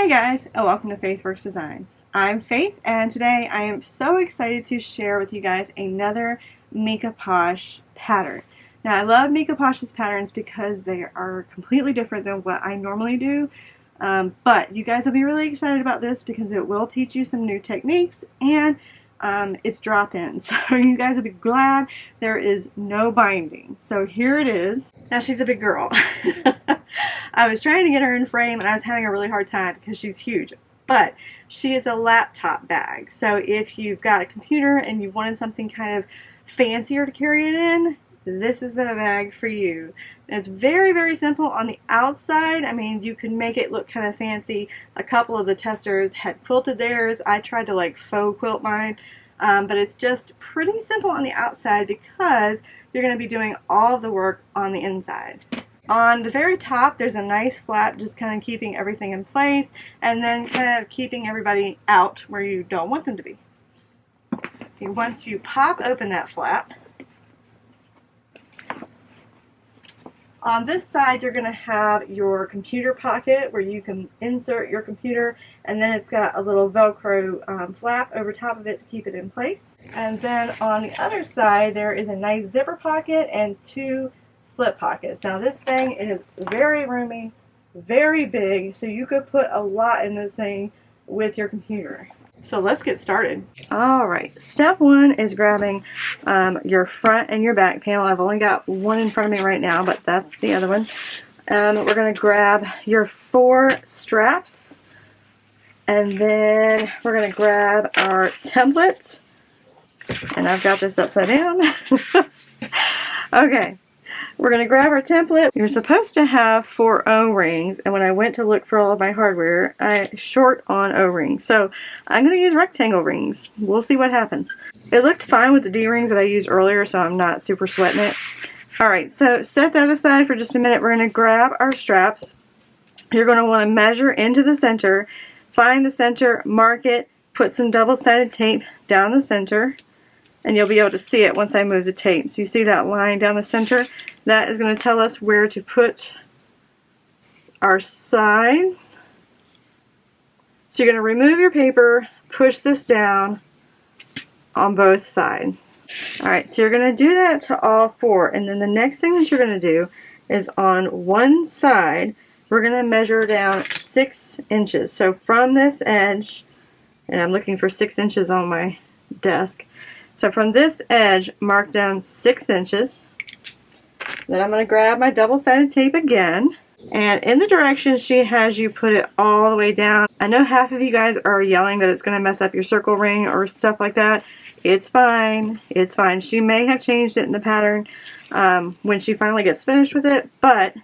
Hey guys, and welcome to Faith Works Designs. I'm Faith, and today I am so excited to share with you guys another Mekaposh pattern. Now, I love Mekaposh's patterns because they are completely different than what I normally do, but you guys will be really excited about this because it will teach you some new techniques, and it's drop-in, so you guys will be glad there is no binding. So here it is. Now, she's a big girl. I was trying to get her in frame and I was having a really hard time because she's huge, but she is a laptop bag. So if you've got a computer and you wanted something kind of fancier to carry it in, this is the bag for you. It's very, very simple on the outside. I mean, you can make it look kind of fancy. A couple of the testers had quilted theirs. I tried to like faux quilt mine, but it's just pretty simple on the outside because you're going to be doing all of the work on the inside. On the very top, there's a nice flap just kind of keeping everything in place and then kind of keeping everybody out where you don't want them to be. Okay, once you pop open that flap, on this side you're going to have your computer pocket where you can insert your computer, and then it's got a little Velcro flap over top of it to keep it in place. And then on the other side there is a nice zipper pocket and two slip pockets. Now this thing is very roomy, very big, so you could put a lot in this thing with your computer. So let's get started. Alright, step one is grabbing your front and your back panel. I've only got one in front of me right now, but that's the other one. We're going to grab your 4 straps, and then we're going to grab our template, and I've got this upside down. Okay. We're going to grab our template. You're supposed to have 4 O-rings, and when I went to look for all of my hardware, I short on O-rings. So I'm going to use rectangle rings. We'll see what happens. It looked fine with the D-rings that I used earlier, so I'm not super sweating it. Alright, so set that aside for just a minute. We're going to grab our straps. You're going to want to measure into the center, find the center, mark it, put some double-sided tape down the center, and you'll be able to see it once I move the tape. So you see that line down the center? That is going to tell us where to put our sides. So you're going to remove your paper, push this down on both sides. Alright, so you're going to do that to all 4. And then the next thing that you're going to do is on one side, we're going to measure down 6 inches. So from this edge, and I'm looking for 6 inches on my desk. So from this edge, mark down 6 inches. Then I'm going to grab my double-sided tape again. And in the directions she has you put it all the way down. I know half of you guys are yelling that it's going to mess up your circle ring or stuff like that. It's fine. It's fine. She may have changed it in the pattern when she finally gets finished with it. But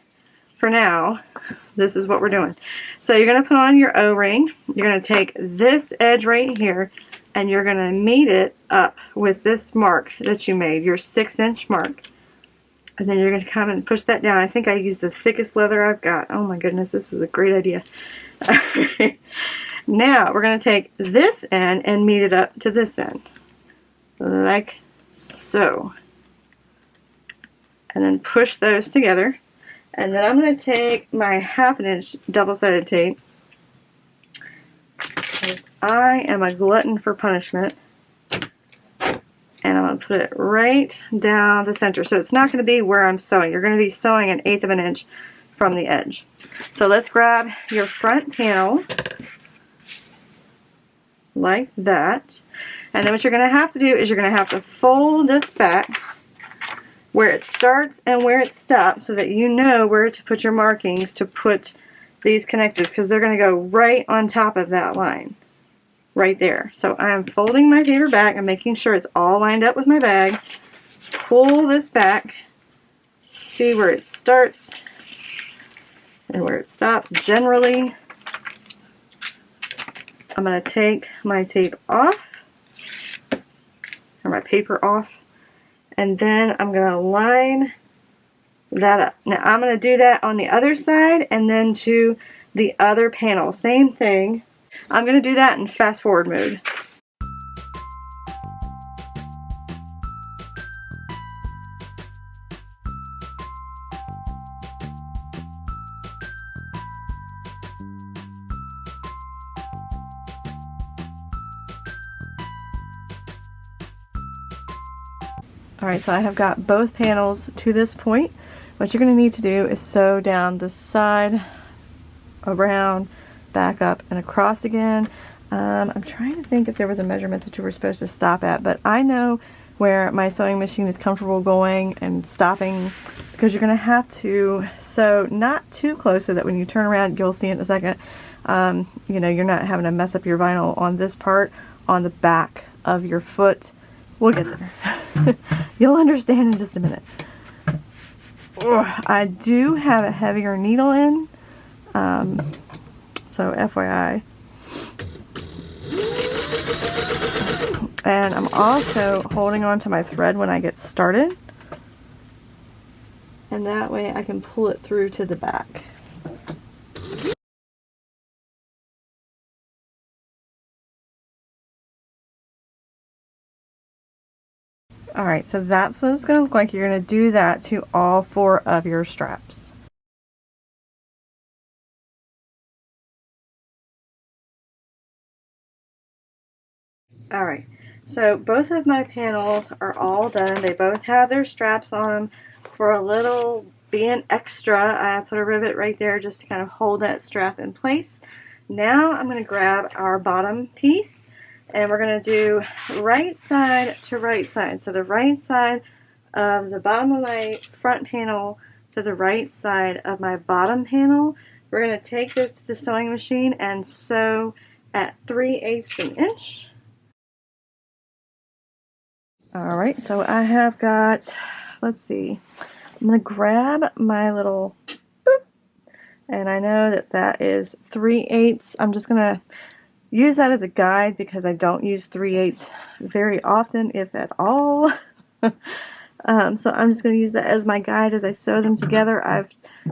for now, this is what we're doing. So you're going to put on your O-ring. You're going to take this edge right here, and you're going to meet it up with this mark that you made, your 6-inch mark. And then you're going to come and push that down. I think I used the thickest leather I've got. Oh my goodness, this was a great idea. Now we're going to take this end and meet it up to this end. Like so. And then push those together. And then I'm going to take my 1/2 inch double-sided tape. I am a glutton for punishment, and I'm going to put it right down the center. So it's not going to be where I'm sewing. You're going to be sewing 1/8 of an inch from the edge. So let's grab your front panel like that. And then what you're going to have to do is you're going to have to fold this back where it starts and where it stops so that you know where to put your markings to put these connectors, because they're going to go right on top of that line. Right there. So I'm folding my paper back and making sure it's all lined up with my bag. Pull this back, see where it starts and where it stops. Generally, I'm going to take my tape off, or my paper off, and then I'm going to line that up. Now I'm going to do that on the other side and then to the other panel. Same thing. I'm going to do that in fast forward mode. Alright, so I have got both panels to this point. What you're going to need to do is sew down the side, around, back up, and across again. I'm trying to think if there was a measurement that you were supposed to stop at, but I know where my sewing machine is comfortable going and stopping, because you're going to have to sew not too close so that when you turn around, you'll see it in a second, you know, you're not having to mess up your vinyl on this part, on the back of your foot. We'll get there. You'll understand in just a minute. I do have a heavier needle in, so FYI. And I'm also holding on to my thread when I get started, and that way I can pull it through to the back. Alright, so that's what it's going to look like. You're going to do that to all 4 of your straps. Alright, so both of my panels are all done. They both have their straps on them. For a little being extra, I put a rivet right there just to kind of hold that strap in place. Now I'm going to grab our bottom piece, and we're going to do right side to right side. So the right side of the bottom of my front panel to the right side of my bottom panel. We're going to take this to the sewing machine and sew at 3/8 an inch. Alright, so I have got, let's see, I'm going to grab my little boop, and I know that that is 3/8. I'm just going to use that as a guide because I don't use 3/8 very often, if at all. So I'm just going to use that as my guide as I sew them together. I've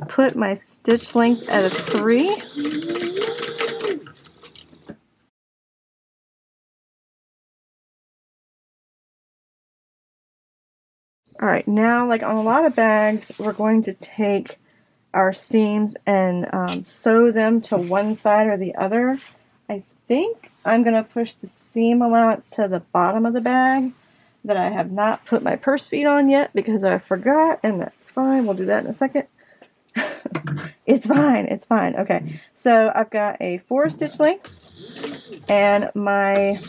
put my stitch length at a 3. Alright, now like on a lot of bags, we're going to take our seams and sew them to one side or the other. I think I'm going to push the seam allowance to the bottom of the bag that I have not put my purse feet on yet because I forgot, and that's fine. We'll do that in a second. It's fine, it's fine. Okay, so I've got a 4 stitch length, and my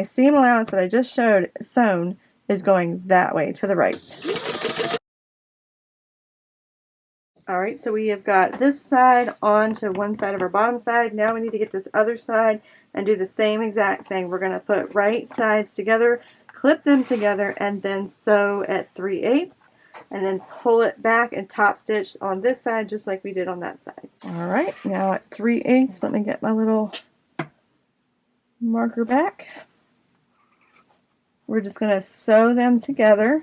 seam allowance that I just showed sewn is going that way to the right. Alright, so we have got this side onto one side of our bottom side. Now we need to get this other side and do the same exact thing. We're going to put right sides together, clip them together, and then sew at 3/8, and then pull it back and top stitch on this side just like we did on that side. Alright, now at 3/8, let me get my little marker back. We're just going to sew them together,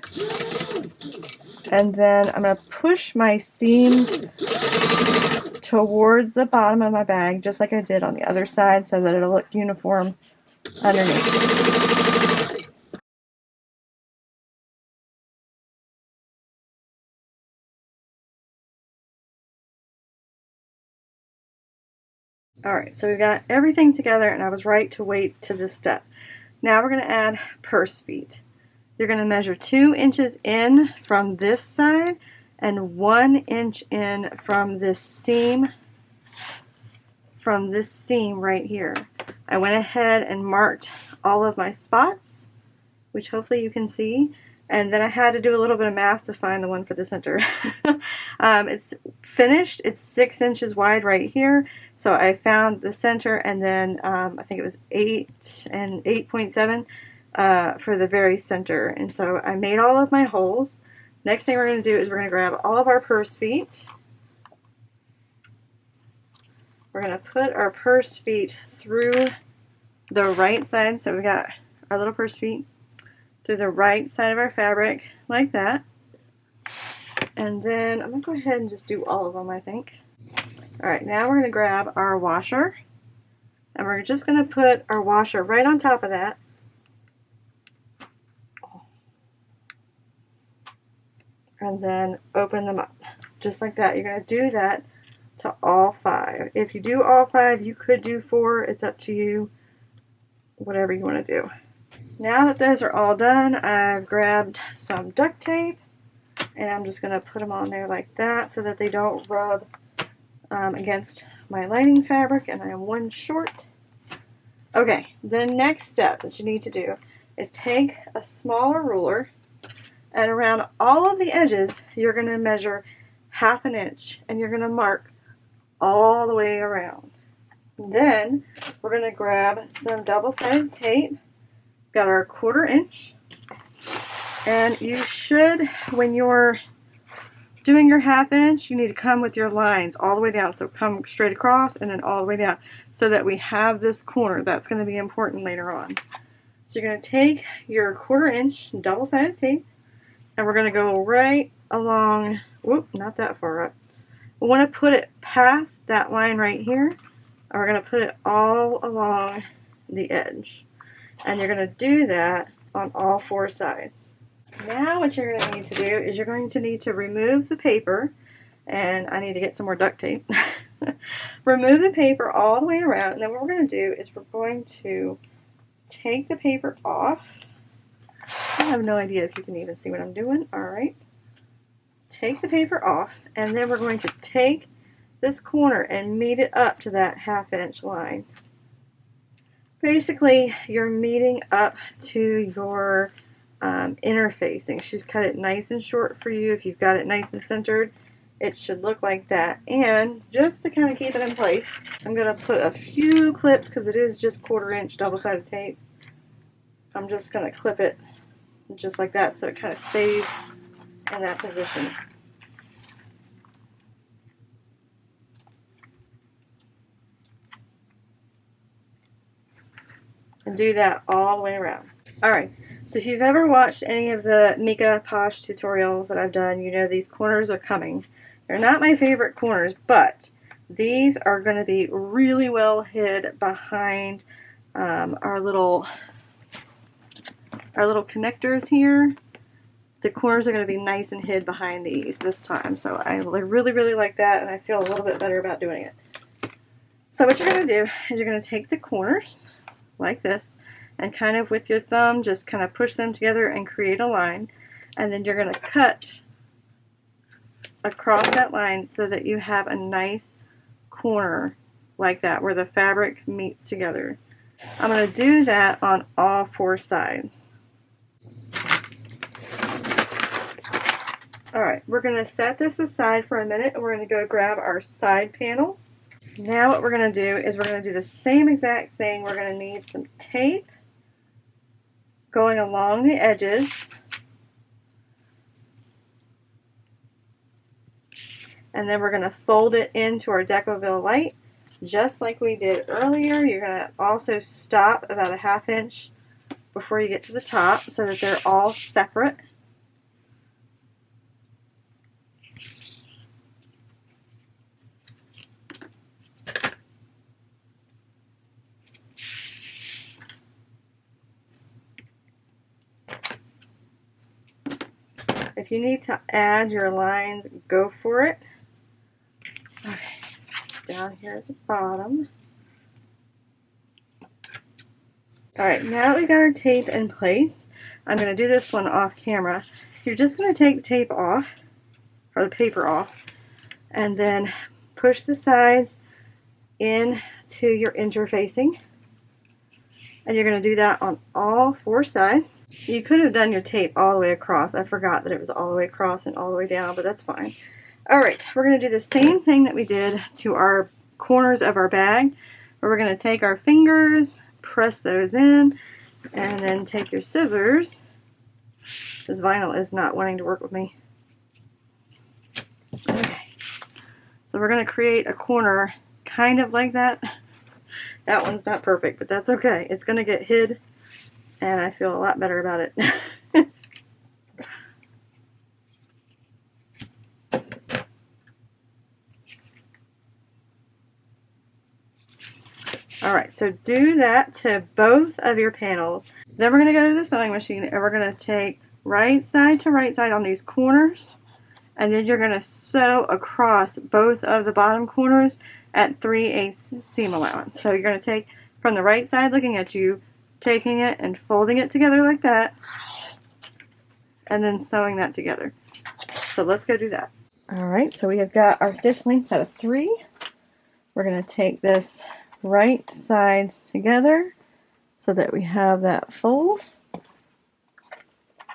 and then I'm going to push my seams towards the bottom of my bag just like I did on the other side so that it'll look uniform underneath. Alright, so we've got everything together, and I was right to wait to this step. Now we're going to add purse feet. You're going to measure 2 inches in from this side and 1 inch in from this seam right here. I went ahead and marked all of my spots, which hopefully you can see, and then I had to do a little bit of math to find the one for the center. It's finished. It's 6 inches wide right here, so I found the center, and then I think it was 8 and 8.7 for the very center, and so I made all of my holes. Next thing we're going to do is we're going to grab all of our purse feet. We're going to put our purse feet through the right side, so we got our little purse feet through the right side of our fabric like that. And then I'm going to go ahead and just do all of them, I think. Alright, now we're going to grab our washer, and we're just going to put our washer right on top of that. And then open them up just like that. You're going to do that to all 5. If you do all 5, you could do 4. It's up to you, whatever you want to do. Now that those are all done, I've grabbed some duct tape and I'm just going to put them on there like that so that they don't rub against my lining fabric, and I am one short. Okay, the next step that you need to do is take a smaller ruler, and around all of the edges you're going to measure 1/2 inch and you're going to mark all the way around. Then we're going to grab some double-sided tape. Got our 1/4 inch, and you should, when you're doing your 1/2 inch, you need to come with your lines all the way down. So come straight across and then all the way down so that we have this corner. That's going to be important later on. So you're going to take your 1/4 inch double-sided tape and we're going to go right along, whoop, not that far up. We want to put it past that line right here, and we're going to put it all along the edge. And you're going to do that on all 4 sides. Now what you're going to need to do is you're going to need to remove the paper, and I need to get some more duct tape. Remove the paper all the way around, and then what we're going to do is we're going to take the paper off. I have no idea if you can even see what I'm doing. Alright. Take the paper off, and then we're going to take this corner and meet it up to that 1/2 inch line. Basically, you're meeting up to your interfacing. She's cut it nice and short for you. If you've got it nice and centered, it should look like that. And just to kind of keep it in place, I'm going to put a few clips, because it is just 1/4 inch double-sided tape. I'm just going to clip it just like that so it kind of stays in that position. And do that all the way around. Alright, so if you've ever watched any of the Mekaposh tutorials that I've done, you know these corners are coming. They're not my favorite corners, but these are going to be really well hid behind our little connectors here. The corners are going to be nice and hid behind these this time, so I really like that, and I feel a little bit better about doing it. So what you're going to do is you're going to take the corners like this, and kind of with your thumb just kind of push them together and create a line, and then you're going to cut across that line so that you have a nice corner like that where the fabric meets together. I'm going to do that on all 4 sides. Alright, we're going to set this aside for a minute, and we're going to go grab our side panels. Now what we're going to do is we're going to do the same exact thing. We're going to need some tape going along the edges. And then we're going to fold it into our Decoville light just like we did earlier. You're going to also stop about a 1/2 inch before you get to the top so that they're all separate. If you need to add your lines, go for it. Okay, down here at the bottom. Alright, now that we got our tape in place, I'm going to do this one off camera. You're just going to take the tape off, or the paper off, and then push the sides into your interfacing. And you're going to do that on all 4 sides. You could have done your tape all the way across. I forgot that it was all the way across and all the way down, but that's fine. Alright, we're going to do the same thing that we did to our corners of our bag, where we're going to take our fingers, press those in, and then take your scissors. This vinyl is not wanting to work with me. Okay, so we're going to create a corner kind of like that. That one's not perfect, but that's okay. It's going to get hid, and I feel a lot better about it. Alright, so do that to both of your panels. Then we're going to go to the sewing machine, and we're going to take right side to right side on these corners, and then you're going to sew across both of the bottom corners at 3/8 seam allowance. So you're going to take from the right side looking at you, taking it and folding it together like that, and then sewing that together. So let's go do that. Alright, so we have got our stitch length at a 3. We're going to take this right sides together so that we have that fold.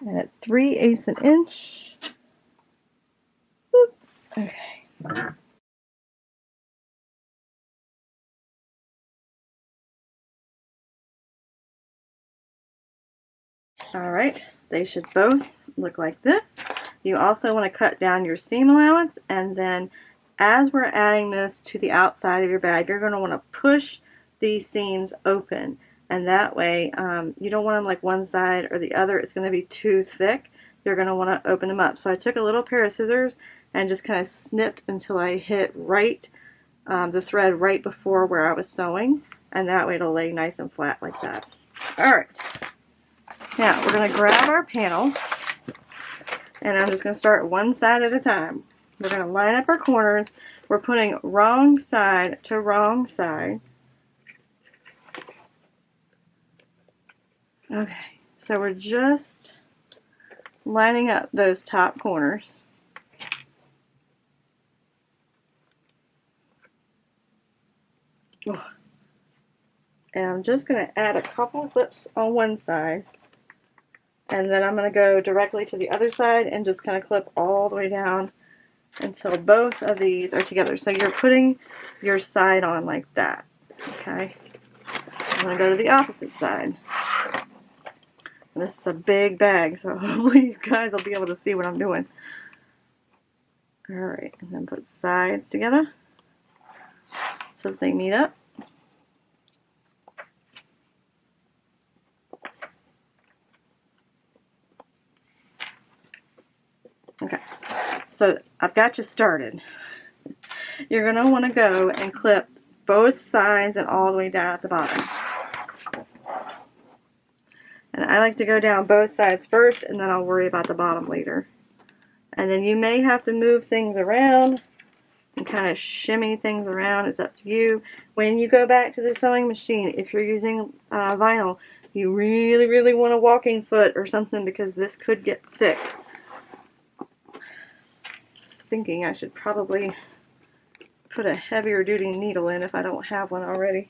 And at 3/8 an inch. Whoop. Okay. Alright, they should both look like this. You also want to cut down your seam allowance, and then as we're adding this to the outside of your bag, you're going to want to push these seams open, and that way you don't want them like one side or the other. It's going to be too thick. You're going to want to open them up. So I took a little pair of scissors and just kind of snipped until I hit right the thread right before where I was sewing, and that way it'll lay nice and flat like that. Alright, now we're going to grab our panel, and I'm just going to start one side at a time. We're going to line up our corners. We're putting wrong side to wrong side. Okay, so we're just lining up those top corners. And I'm just going to add a couple of clips on one side, and then I'm going to go directly to the other side and just kind of clip all the way down until both of these are together. So you're putting your side on like that. Okay, I'm going to go to the opposite side. And this is a big bag, so hopefully you guys will be able to see what I'm doing. Alright, and then put sides together so that they meet up. Okay, so I've got you started. You're going to want to go and clip both sides and all the way down at the bottom. And I like to go down both sides first, and then I'll worry about the bottom later. And then you may have to move things around and kind of shimmy things around. It's up to you. When you go back to the sewing machine, if you're using vinyl, you really, really want a walking foot or something, because this could get thick. Thinking I should probably put a heavier duty needle in if I don't have one already.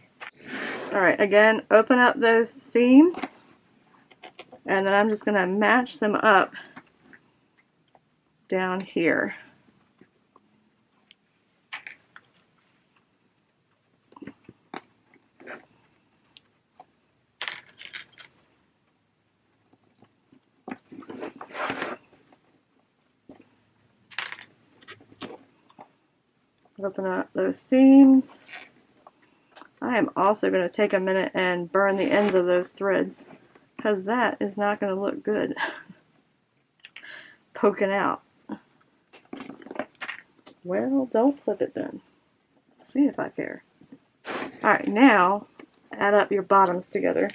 Alright, again, open up those seams, and then I'm just going to match them up down here. Open up those seams. I am also going to take a minute and burn the ends of those threads, because that is not going to look good poking out. Well, don't flip it then. See if I care. Alright, now add up your bottoms together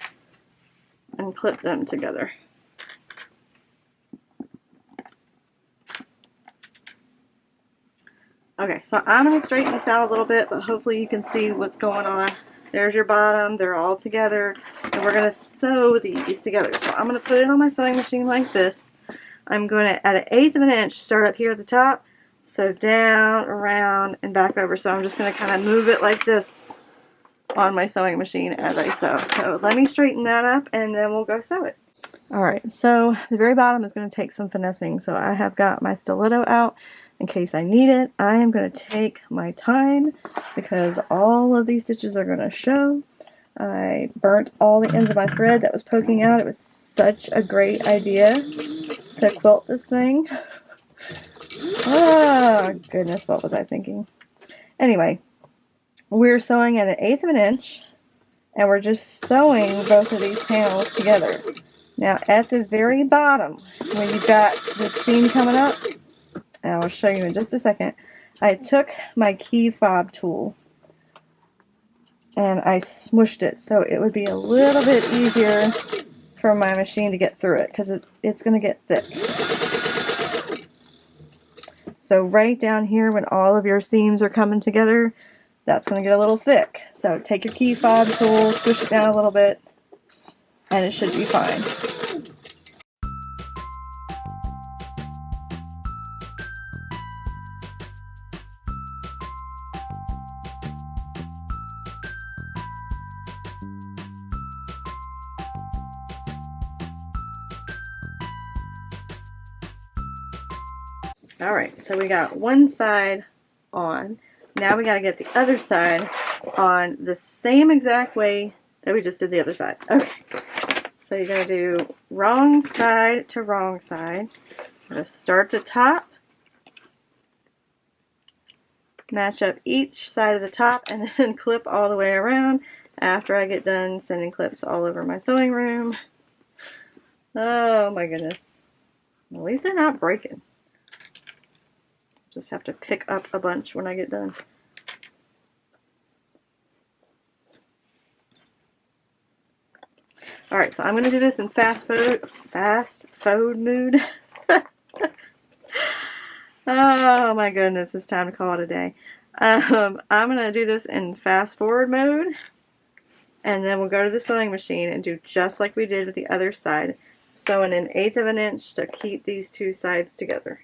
and clip them together. Okay, so I'm going to straighten this out a little bit, but hopefully you can see what's going on. There's your bottom, they're all together, and we're going to sew these together. So I'm going to put it on my sewing machine like this. I'm going to, at 1/8 of an inch, start up here at the top, sew down, around, and back over. So I'm just going to kind of move it like this on my sewing machine as I sew. So let me straighten that up, and then we'll go sew it. Alright, so the very bottom is going to take some finessing. So I have got my stiletto out in case I need it. I am going to take my time because all of these stitches are going to show. I burnt all the ends of my thread that was poking out. It was such a great idea to quilt this thing. Oh goodness, what was I thinking? Anyway, we're sewing at 1/8 of an inch, and we're just sewing both of these panels together. Now at the very bottom, when you've got the seam coming up, and I'll show you in just a second, I took my key fob tool and I smushed it so it would be a little bit easier for my machine to get through it, because it's going to get thick. So right down here, when all of your seams are coming together, that's going to get a little thick. So take your key fob tool, squish it down a little bit, and it should be fine. Alright, so we got one side on. Now we got to get the other side on the same exact way that we just did the other side. Okay, so you're going to do wrong side to wrong side. I'm going to start the top, match up each side of the top, and then clip all the way around after I get done sending clips all over my sewing room. Oh my goodness. At least they're not breaking. Just have to pick up a bunch when I get done. Alright, so I'm going to do this in fast forward mood. Oh my goodness, it's time to call it a day. I'm going to do this in fast forward mode. And then we'll go to the sewing machine and do just like we did with the other side. Sewing 1/8 of an inch to keep these two sides together.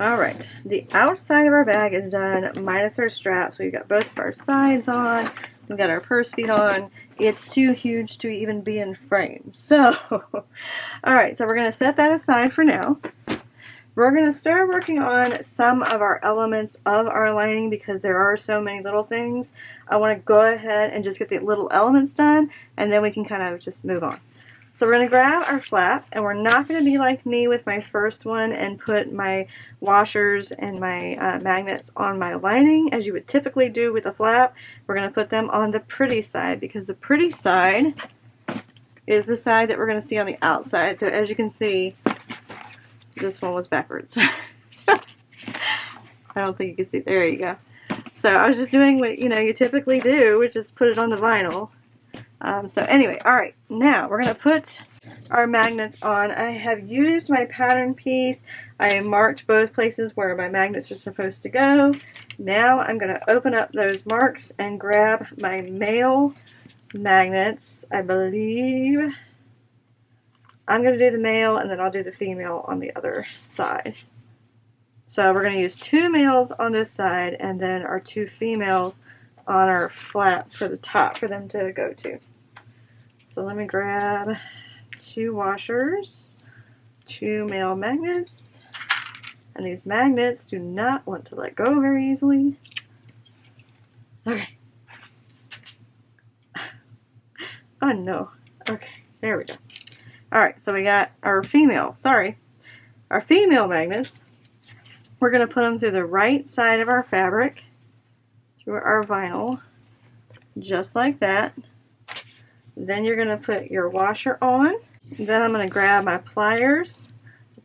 Alright, the outside of our bag is done, minus our straps. We've got both of our sides on, we've got our purse feet on. It's too huge to even be in frame. So, alright, so we're going to set that aside for now. We're going to start working on some of our elements of our lining because there are so many little things. I want to go ahead and just get the little elements done, and then we can kind of just move on. So we're going to grab our flap, and we're not going to be like me with my first one and put my washers and my magnets on my lining as you would typically do with a flap. We're going to put them on the pretty side because the pretty side is the side that we're going to see on the outside. So as you can see, this one was backwards. I don't think you can see. There you go. So I was just doing what you typically do, which is put it on the vinyl. So anyway, alright, now we're going to put our magnets on. I have used my pattern piece. I marked both places where my magnets are supposed to go. Now I'm going to open up those marks and grab my male magnets, I believe. I'm going to do the male and then I'll do the female on the other side. So we're going to use 2 males on this side and then our 2 females on our flap for the top for them to go to. So let me grab 2 washers, 2 male magnets, and these magnets do not want to let go very easily. Okay. Oh no. Okay, there we go. Alright, so we got our female magnets. We're going to put them through the right side of our fabric, through our vinyl, just like that. Then you're going to put your washer on. Then I'm going to grab my pliers,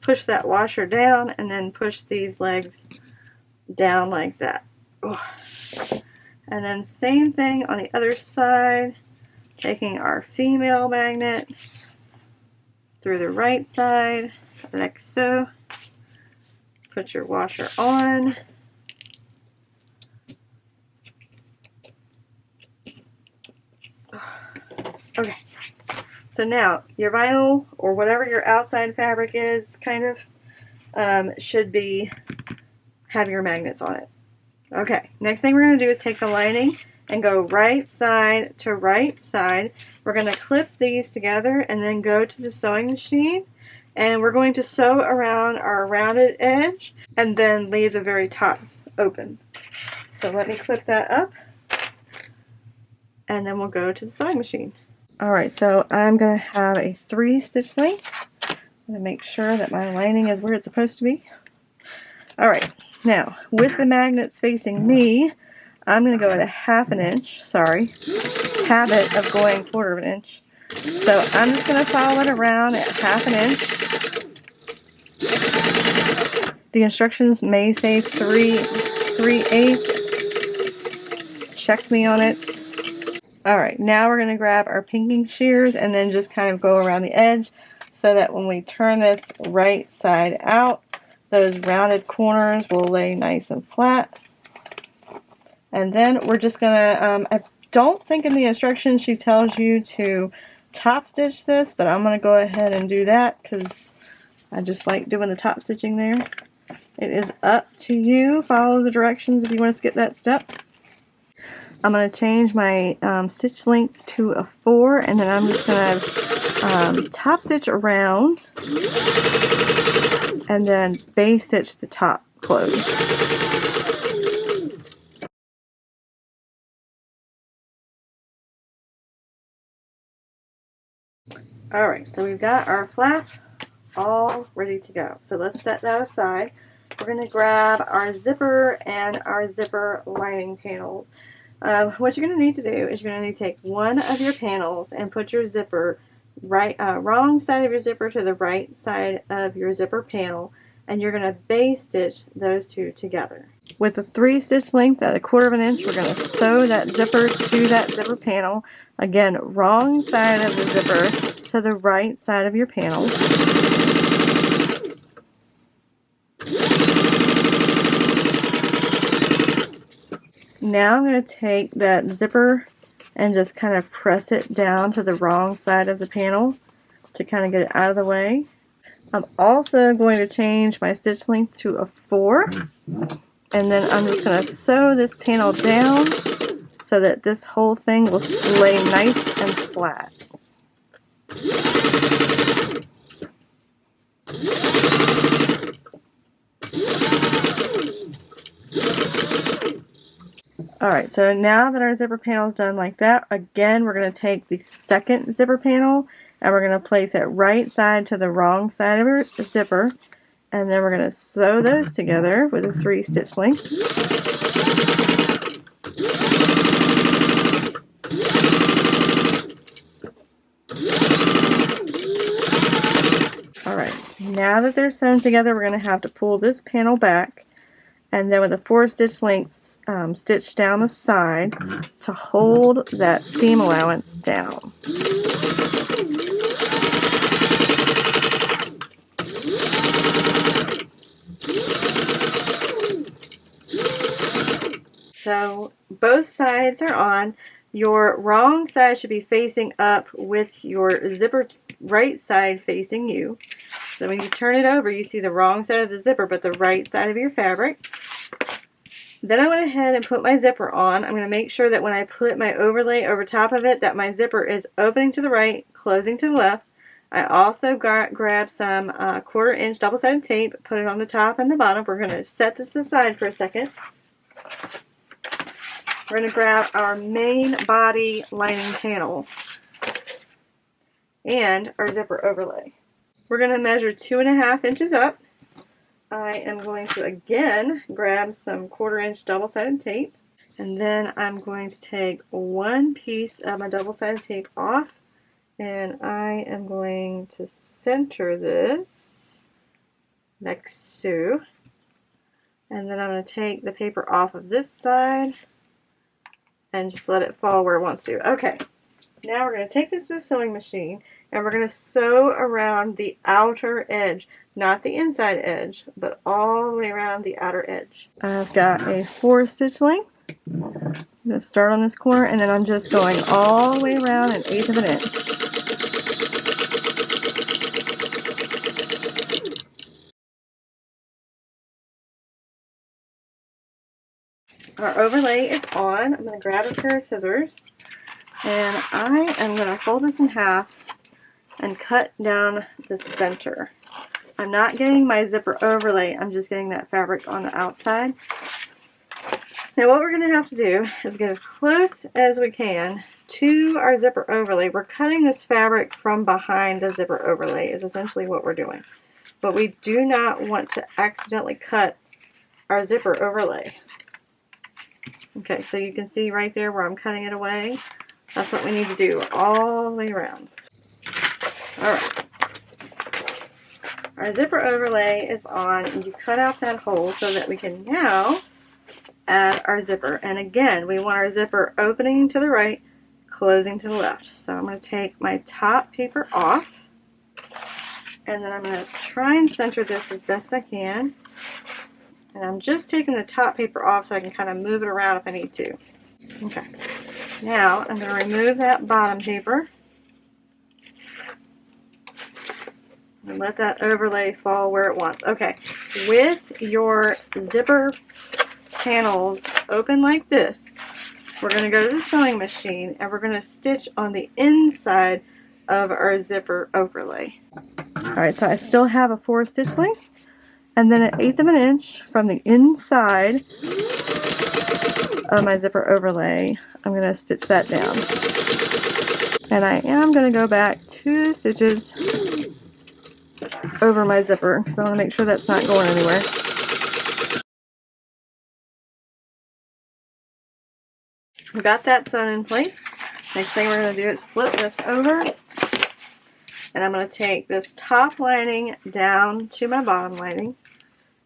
push that washer down, and then push these legs down like that. Oh. And then same thing on the other side, taking our female magnet through the right side, like so. Put your washer on. Okay, so now your vinyl or whatever your outside fabric is kind of should have your magnets on it. Okay, next thing we're going to do is take the lining and go right side to right side. We're going to clip these together and then go to the sewing machine, and we're going to sew around our rounded edge and then leave the very top open. So let me clip that up and then we'll go to the sewing machine. Alright, so I'm going to have a 3 stitch length. I'm going to make sure that my lining is where it's supposed to be. Alright, now with the magnets facing me, I'm going to go at a 1/2 inch, habit of going 1/4 inch. So I'm just going to follow it around at 1/2 inch. The instructions may say 3/8. Check me on it. Alright, now we're going to grab our pinking shears and then just kind of go around the edge so that when we turn this right side out, those rounded corners will lay nice and flat. And then we're just going to, I don't think in the instructions she tells you to top stitch this, but I'm going to go ahead and do that because I just like doing the top stitching there. It is up to you. Follow the directions if you want to skip that step. I'm going to change my stitch length to a 4, and then I'm just going to top stitch around and then base stitch the top close. Alright, so we've got our flap all ready to go. So let's set that aside. We're going to grab our zipper and our zipper lining panels. What you're going to need to do is you're going to need to take one of your panels and put your zipper wrong side of your zipper to the right side of your zipper panel, and you're going to base stitch those two together. With a 3 stitch length at 1/4 inch, we're going to sew that zipper to that zipper panel. Again, wrong side of the zipper to the right side of your panel. Now I'm going to take that zipper and just kind of press it down to the wrong side of the panel to kind of get it out of the way. I'm also going to change my stitch length to a 4, and then I'm just going to sew this panel down so that this whole thing will lay nice and flat. Alright, so now that our zipper panel is done like that, again we're going to take the second zipper panel and we're going to place it right side to the wrong side of our zipper, and then we're going to sew those together with a 3 stitch length. Alright, now that they're sewn together, we're going to have to pull this panel back, and then with a 4 stitch length stitch down the side to hold that seam allowance down. So both sides are on. Your wrong side should be facing up with your zipper right side facing you. So when you turn it over, you see the wrong side of the zipper but the right side of your fabric. Then I went ahead and put my zipper on. I'm going to make sure that when I put my overlay over top of it that my zipper is opening to the right, closing to the left. I also grabbed some 1/4 inch double-sided tape, put it on the top and the bottom. We're going to set this aside for a second. We're going to grab our main body lining panel and our zipper overlay. We're going to measure 2.5 inches up. I am going to again grab some 1/4 inch double-sided tape, and then I'm going to take one piece of my double-sided tape off, and I am going to center this next to, and then I'm going to take the paper off of this side and just let it fall where it wants to. Okay, now we're going to take this to the sewing machine and we're going to sew around the outer edge, not the inside edge, but all the way around the outer edge. I've got a 4 stitch length. I'm going to start on this corner and then I'm just going all the way around 1/8 of an inch. Our overlay is on. I'm going to grab a pair of scissors and I am going to fold this in half and cut down the center. I'm not getting my zipper overlay, I'm just getting that fabric on the outside. Now what we're going to have to do is get as close as we can to our zipper overlay. We're cutting this fabric from behind the zipper overlay is essentially what we're doing. But we do not want to accidentally cut our zipper overlay. Okay, so you can see right there where I'm cutting it away. That's what we need to do all the way around. Alright. Our zipper overlay is on, and you cut out that hole so that we can now add our zipper. And again, we want our zipper opening to the right, closing to the left. So I'm going to take my top paper off, and then I'm going to try and center this as best I can. And I'm just taking the top paper off so I can kind of move it around if I need to. Okay. Now I'm going to remove that bottom paper and let that overlay fall where it wants. Okay. With your zipper panels open like this, we're going to go to the sewing machine and we're going to stitch on the inside of our zipper overlay. Alright, so I still have a 4 stitch length, and then 1/8 of an inch from the inside of my zipper overlay, I'm going to stitch that down. And I am going to go back 2 stitches over my zipper because I want to make sure that's not going anywhere. We got that sewn in place. Next thing we're going to do is flip this over, and I'm going to take this top lining down to my bottom lining,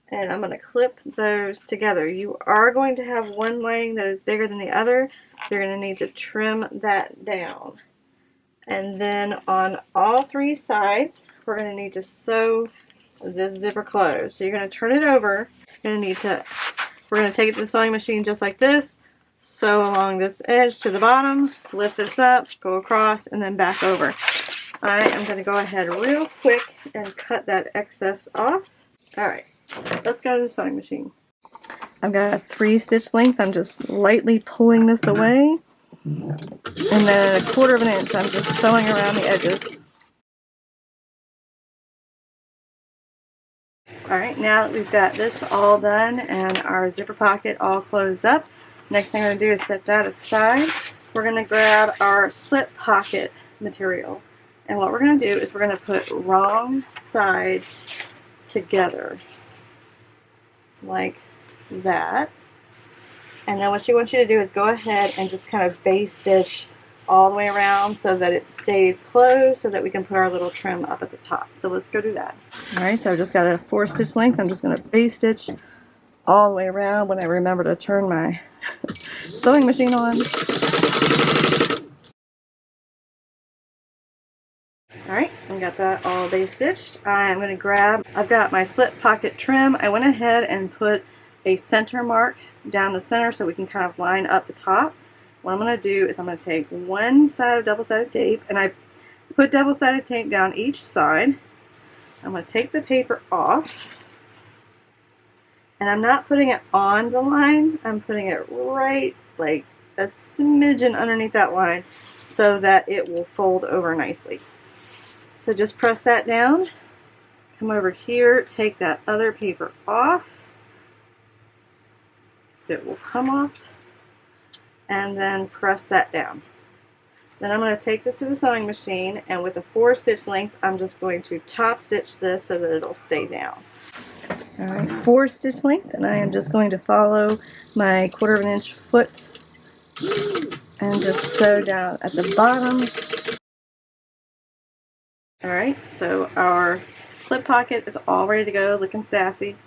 and I'm going to clip those together. You are going to have one lining that is bigger than the other. You're going to need to trim that down. And then on all 3 sides, we're going to need to sew this zipper closed. So you're going to turn it over. We're going to take it to the sewing machine just like this. Sew along this edge to the bottom, lift this up, go across, and then back over. I am going to go ahead real quick and cut that excess off. Alright, let's go to the sewing machine. I've got a 3 stitch length. I'm just lightly pulling this away. And then 1/4 of an inch, I'm just sewing around the edges. Alright, now that we've got this all done and our zipper pocket all closed up, next thing we're going to do is set that aside. We're going to grab our slip pocket material. And what we're going to do is we're going to put wrong sides together. Like that. And then what she wants you to do is go ahead and just kind of base stitch all the way around so that it stays closed so that we can put our little trim up at the top. So let's go do that. Alright, so I've just got a 4 stitch length. I'm just going to base stitch all the way around when I remember to turn my sewing machine on. Alright, I got that all base stitched. I'm going to grab, I've got my slip pocket trim. I went ahead and put a center mark down the center so we can kind of line up the top. What I'm going to do is I'm going to take one side of double-sided tape, and I put double-sided tape down each side. I'm going to take the paper off, and I'm not putting it on the line. I'm putting it right, like a smidgen underneath that line so that it will fold over nicely. So just press that down, come over here, take that other paper off. It will come off, and then press that down. Then I'm going to take this to the sewing machine, and with a 4 stitch length, I'm just going to top stitch this so that it'll stay down. Alright, 4 stitch length, and I am just going to follow my 1/4 of an inch foot and just sew down at the bottom. Alright, so our slip pocket is all ready to go, looking sassy.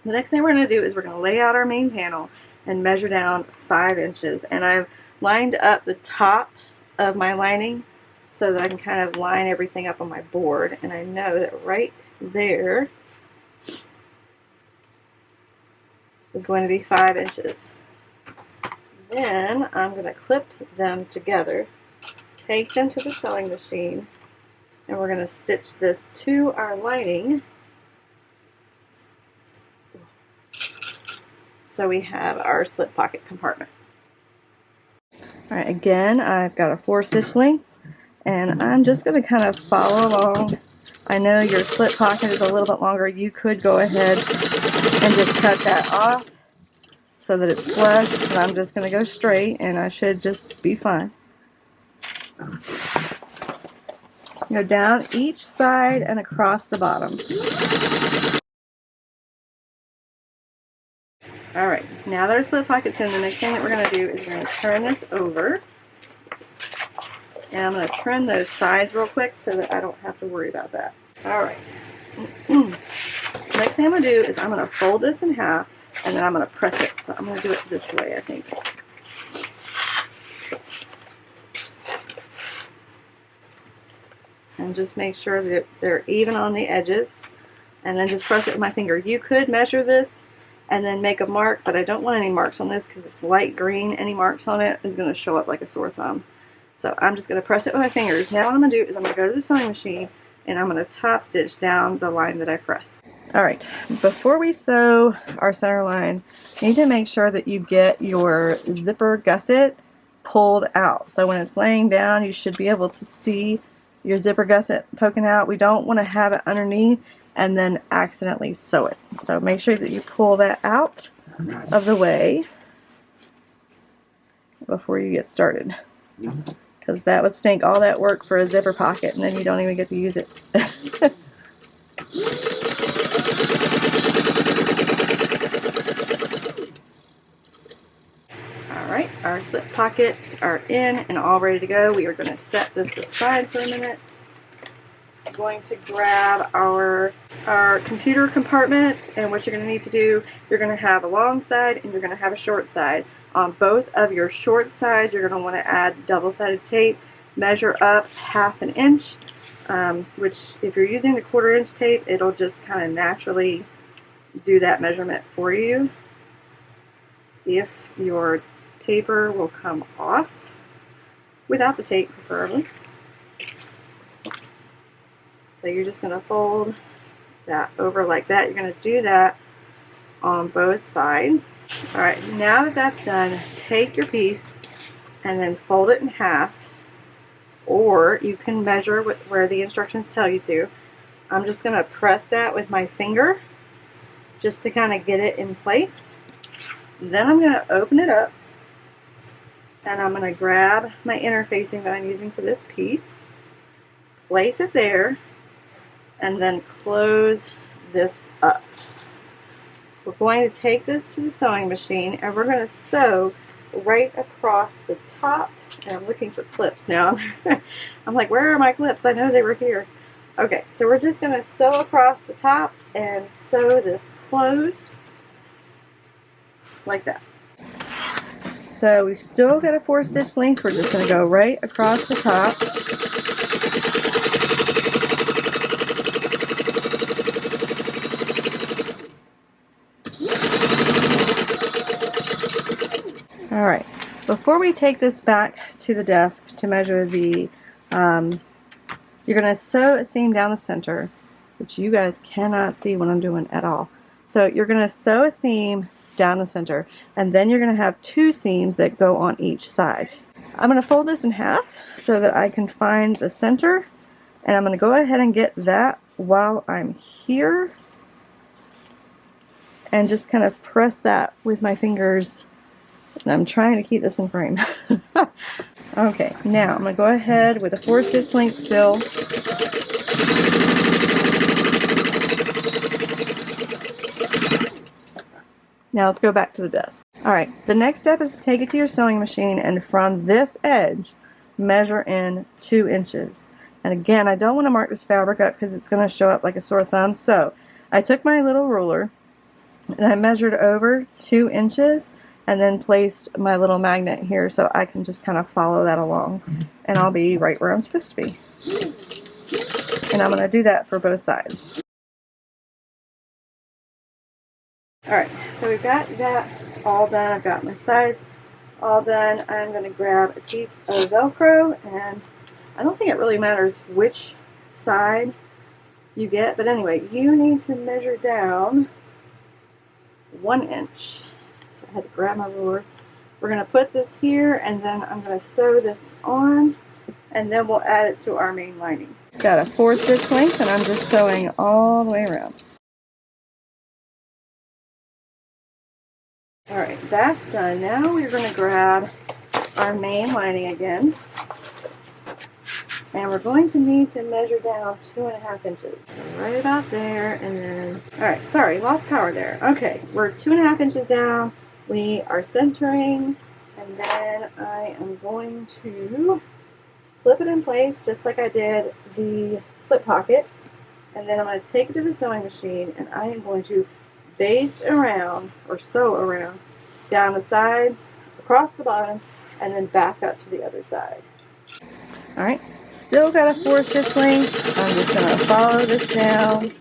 The next thing we're going to do is we're going to lay out our main panel and measure down 5 inches. And I've lined up the top of my lining so that I can kind of line everything up on my board. And I know that right there is going to be 5 inches. Then I'm going to clip them together, take them to the sewing machine, and we're going to stitch this to our lining. So we have our slip pocket compartment. Alright, again, I've got a 4 stitch length, and I'm just going to kind of follow along. I know your slip pocket is a little bit longer. You could go ahead and just cut that off so that it's flush, but I'm just going to go straight, and I should just be fine. Go down each side and across the bottom. Alright, now that our slip pocket's in, the next thing that we're going to do is we're going to turn this over. And I'm going to trim those sides real quick so that I don't have to worry about that. Alright, Next thing I'm going to do is I'm going to fold this in half, and then I'm going to press it. So I'm going to do it this way, I think. And just make sure that they're even on the edges, and then just press it with my finger. You could measure this and then make a mark, but I don't want any marks on this because it's light green. Any marks on it is going to show up like a sore thumb. So I'm just going to press it with my fingers. Now what I'm going to do is I'm going to go to the sewing machine and I'm going to top stitch down the line that I pressed. Alright, before we sew our center line, you need to make sure that you get your zipper gusset pulled out. So when it's laying down, you should be able to see your zipper gusset poking out. We don't want to have it underneath and then accidentally sew it. So make sure that you pull that out of the way before you get started, because that would stink all that work for a zipper pocket and then you don't even get to use it. Alright, our slip pockets are in and all ready to go. We are going to set this aside for a minute. I'm going to grab our computer compartment, and what you're going to need to do, you're going to have a long side and you're going to have a short side. On both of your short sides, you're going to want to add double-sided tape. Measure up 1/2 inch, which if you're using the 1/4 inch tape, it'll just kind of naturally do that measurement for you. If your paper will come off, without the tape preferably. So you're just going to fold that over like that. You're going to do that on both sides. Alright, now that that's done, take your piece and then fold it in half, or you can measure where the instructions tell you to. I'm just going to press that with my finger just to kind of get it in place. Then I'm going to open it up and I'm going to grab my interfacing that I'm using for this piece, place it there, and then close this up. We're going to take this to the sewing machine and we're going to sew right across the top. And I'm looking for clips now. I'm like, where are my clips? I know they were here. Okay, so we're just going to sew across the top and sew this closed like that. So we still got a 4-stitch length. We're just going to go right across the top. Alright, before we take this back to the desk to measure the, you're going to sew a seam down the center, which you guys cannot see what I'm doing at all. So you're going to sew a seam down the center, and then you're going to have 2 seams that go on each side. I'm going to fold this in half so that I can find the center, and I'm going to go ahead and get that while I'm here and just kind of press that with my fingers, and I'm trying to keep this in frame. Okay, now I'm going to go ahead with a 4-stitch length still. Now let's go back to the desk. Alright, the next step is to take it to your sewing machine and from this edge, measure in 2 inches. And again, I don't want to mark this fabric up because it's going to show up like a sore thumb. So I took my little ruler and I measured over 2 inches and then placed my little magnet here so I can just kind of follow that along. And I'll be right where I'm supposed to be. And I'm going to do that for both sides. Alright, so we've got that all done. I've got my sides all done. I'm going to grab a piece of Velcro, and I don't think it really matters which side you get, but anyway, you need to measure down 1 inch. So I had to grab my ruler. We're going to put this here, and then I'm going to sew this on, and then we'll add it to our main lining. Got a 4-stitch length, and I'm just sewing all the way around. Alright, that's done. Now we're going to grab our main lining again. And we're going to need to measure down 2.5 inches. So right about there, and then... Alright, sorry, lost power there. Okay, we're 2.5 inches down. We are centering, and then I am going to flip it in place just like I did the slip pocket. and then I'm going to take it to the sewing machine, and I am going to baste around, or sew around, down the sides, across the bottom, and then back up to the other side. Alright, still got a 4-stitch length. I'm just going to follow this down.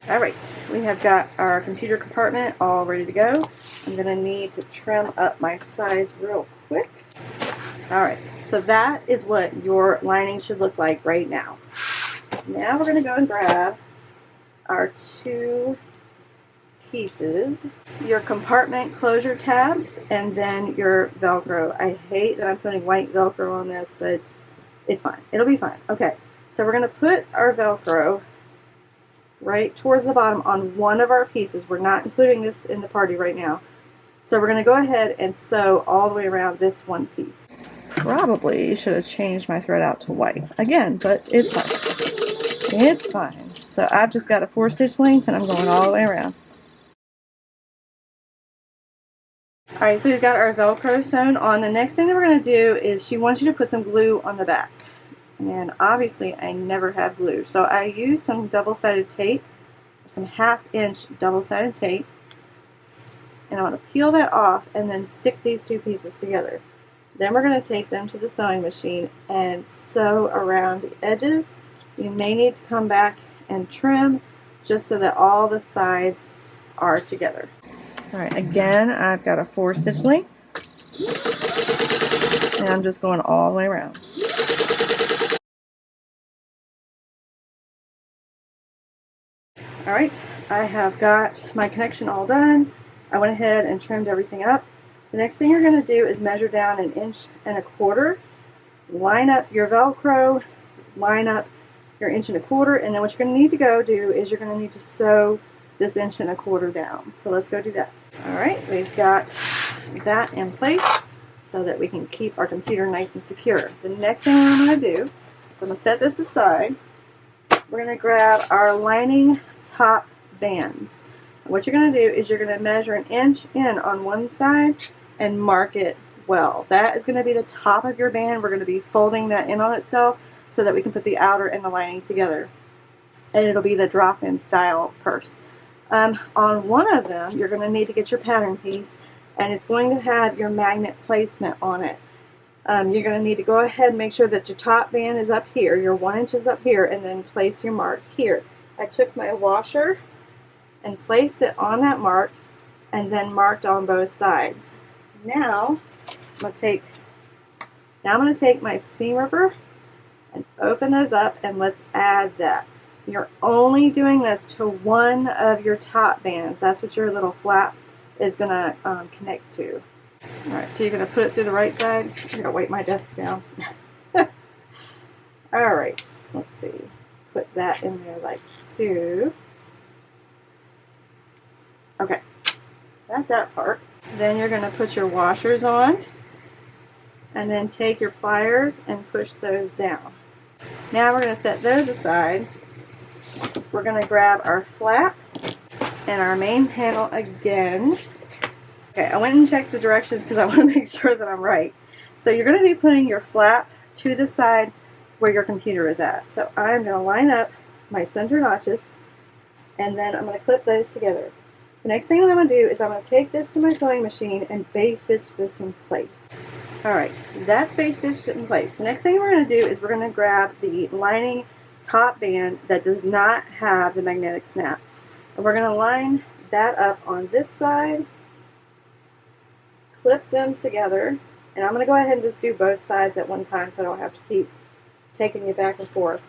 Alright, we have got our computer compartment all ready to go. I'm going to need to trim up my sides real quick. Alright, so that is what your lining should look like right now. Now we're going to go and grab our 2 pieces, your compartment closure tabs, and then your Velcro. I hate that I'm putting white Velcro on this, but it's fine. It'll be fine. Okay, so we're going to put our Velcro right towards the bottom on one of our pieces. We're not including this in the party right now. So we're going to go ahead and sew all the way around this one piece. Probably should have changed my thread out to white again, but it's fine. It's fine. So I've just got a 4-stitch length and I'm going all the way around. Alright, so we've got our Velcro sewn on. The next thing that we're going to do is she wants you to put some glue on the back. And obviously I never have glue. So I use some double-sided tape, some 1/2-inch double-sided tape. And I'm going to peel that off and then stick these 2 pieces together. Then we're going to take them to the sewing machine and sew around the edges. You may need to come back and trim just so that all the sides are together. Alright, again, I've got a 4-stitch length. And I'm just going all the way around. Alright, I have got my connection all done. I went ahead and trimmed everything up. The next thing you're going to do is measure down 1 1/4 inch. Line up your Velcro, line up your 1 1/4 inch, and then what you're going to need to go do is you're going to need to sew this 1 1/4 inch down. So let's go do that. Alright, we've got that in place so that we can keep our computer nice and secure. The next thing I'm going to do is I'm going to set this aside. We're going to grab our lining top bands. What you're going to do is you're going to measure 1 inch in on one side and mark it well. That is going to be the top of your band. We're going to be folding that in on itself so that we can put the outer and the lining together. And it'll be the drop-in style purse. On one of them, you're going to need to get your pattern piece, and it's going to have your magnet placement on it. You're going to need to go ahead and make sure that your top band is up here, your 1 inch is up here, and then place your mark here. I took my washer and placed it on that mark and then marked on both sides. Now I'm going to take my seam ripper and open those up, and let's add that. You're only doing this to one of your top bands. That's what your little flap is going to connect to. Alright, so you're going to put it through the right side. I'm going to wipe my desk down. Alright, let's see. Put that in there like so. Okay, got that part. Then you're going to put your washers on, and then take your pliers and push those down. Now we're going to set those aside. We're going to grab our flap and our main panel again. Okay, I went and checked the directions because I want to make sure that I'm right. So you're going to be putting your flap to the side where your computer is at. So I'm going to line up my center notches, and then I'm going to clip those together. The next thing I'm going to do is I'm going to take this to my sewing machine and base stitch this in place. Alright, that's base stitched in place. The next thing we're going to do is we're going to grab the lining top band that does not have the magnetic snaps. And we're going to line that up on this side, clip them together, and I'm going to go ahead and just do both sides at one time so I don't have to keep taking you back and forth.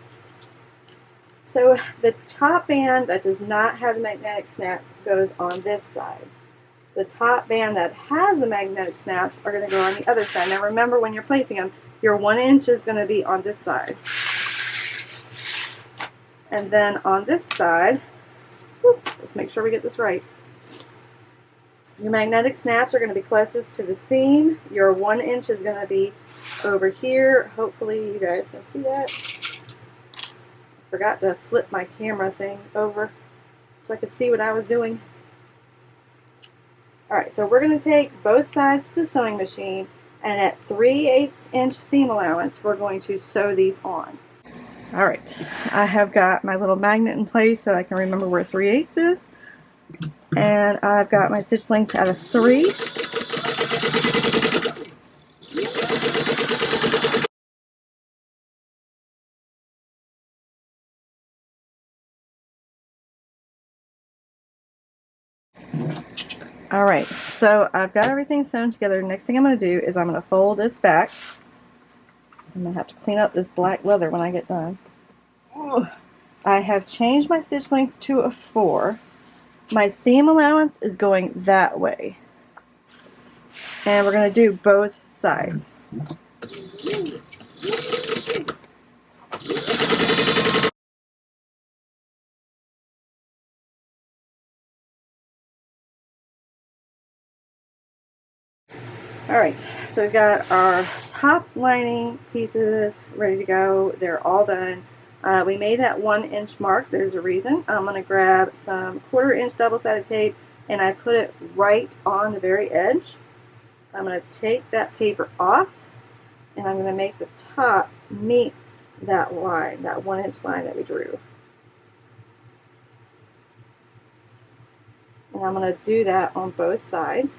So the top band that does not have the magnetic snaps goes on this side. The top band that has the magnetic snaps are going to go on the other side. Now remember, when you're placing them, your 1 inch is going to be on this side. And then on this side, let's make sure we get this right. Your magnetic snaps are going to be closest to the seam. Your 1 inch is going to be over here. Hopefully you guys can see that. Forgot to flip my camera thing over so I could see what I was doing. Alright, so we're going to take both sides to the sewing machine, and at 3/8 inch seam allowance we're going to sew these on. Alright, I have got my little magnet in place so I can remember where 3/8 is, and I've got my stitch length at a 3. Alright, so I've got everything sewn together. Next thing I'm going to do is I'm going to fold this back. I'm going to have to clean up this black leather when I get done. Ooh. I have changed my stitch length to a 4. My seam allowance is going that way. And we're going to do both sides. Alright, so we've got our top lining pieces ready to go. They're all done. We made that 1 inch mark. There's a reason. I'm going to grab some 1/4 inch double-sided tape and I put it right on the very edge. I'm going to take that paper off and I'm going to make the top meet that line, that 1 inch line that we drew. And I'm going to do that on both sides.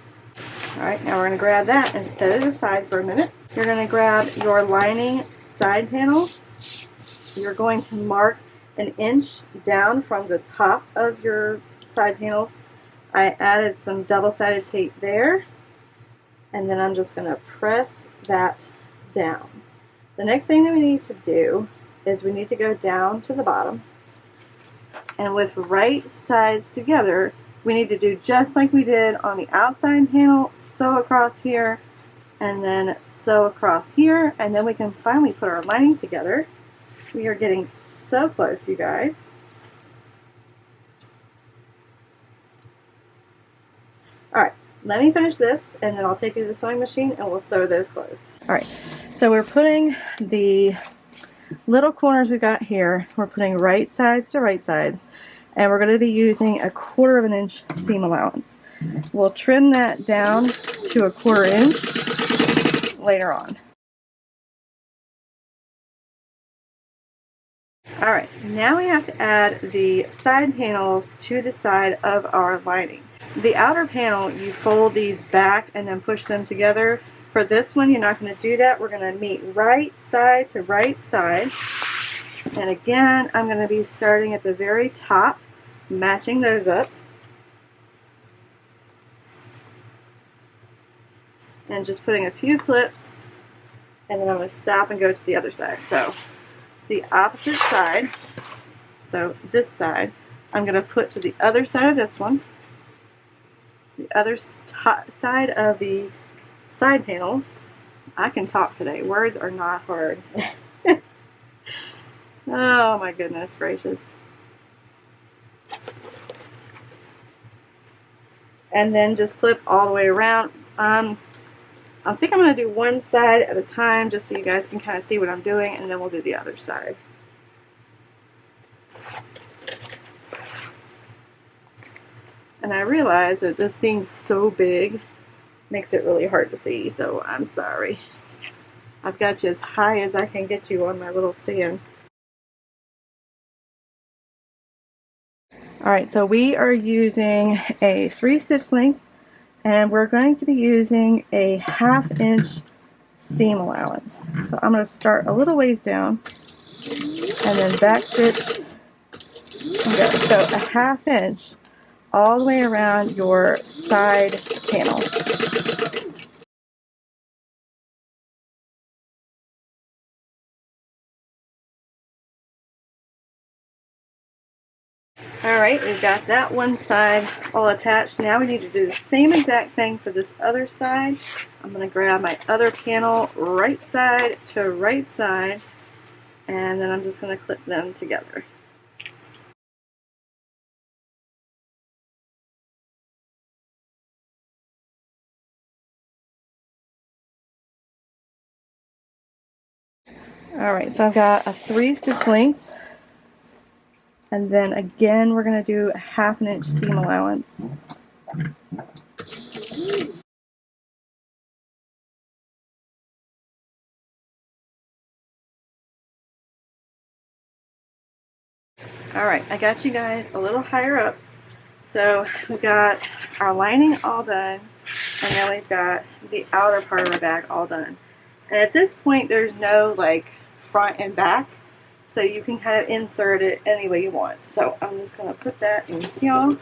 Alright, now we're going to grab that and set it aside for a minute. You're going to grab your lining side panels. You're going to mark 1 inch down from the top of your side panels. I added some double-sided tape there, and then I'm just going to press that down. The next thing that we need to do is we need to go down to the bottom, and with right sides together, we need to do just like we did on the outside panel, sew across here, and then sew across here, and then we can finally put our lining together. We are getting so close, you guys. Alright, let me finish this, and then I'll take you to the sewing machine, and we'll sew those closed. Alright, so we're putting the little corners we've got here, we're putting right sides to right sides, and we're going to be using a 1/4 inch seam allowance. We'll trim that down to a 1/4 inch later on. Alright, now we have to add the side panels to the side of our lining. The outer panel, you fold these back and then push them together. For this one, you're not going to do that. We're going to meet right side to right side. And again, I'm going to be starting at the very top, matching those up. And just putting a few clips, and then I'm going to stop and go to the other side. So the opposite side, so this side, I'm going to put to the other side of this one, the other side of the side panels. I can talk today. Words are not hard. Oh my goodness gracious. And then just clip all the way around. I think I'm going to do one side at a time just so you guys can kind of see what I'm doing, and then we'll do the other side. And I realize that this being so big makes it really hard to see, so I'm sorry. I've got you as high as I can get you on my little stand. Alright, so we are using a 3 stitch length, and we're going to be using a 1/2 inch seam allowance. So I'm going to start a little ways down and then back stitch and go. So a 1/2 inch all the way around your side panel. Alright, we've got that one side all attached. Now we need to do the same exact thing for this other side. I'm going to grab my other panel right side to right side, and then I'm just going to clip them together. Alright, so I've got a 3 stitch length, and then again we're going to do a 1/2 inch seam allowance. Alright, I got you guys a little higher up. So we got our lining all done, and then we've got the outer part of our bag all done. And at this point there's no like front and back, so you can kind of insert it any way you want. So I'm just going to put that in here.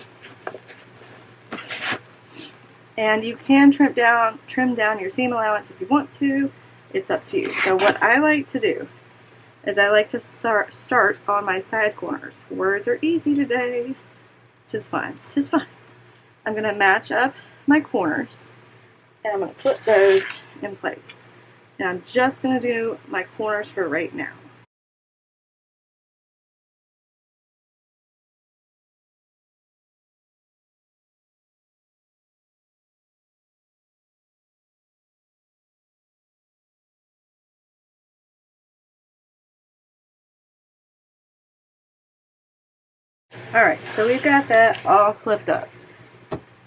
And you can trim down your seam allowance if you want to. It's up to you. So what I like to do is I like to start on my side corners. Words are easy today. Tis fine. Tis fine. I'm going to match up my corners, and I'm going to put those in place. And I'm just going to do my corners for right now. Alright, so we've got that all clipped up.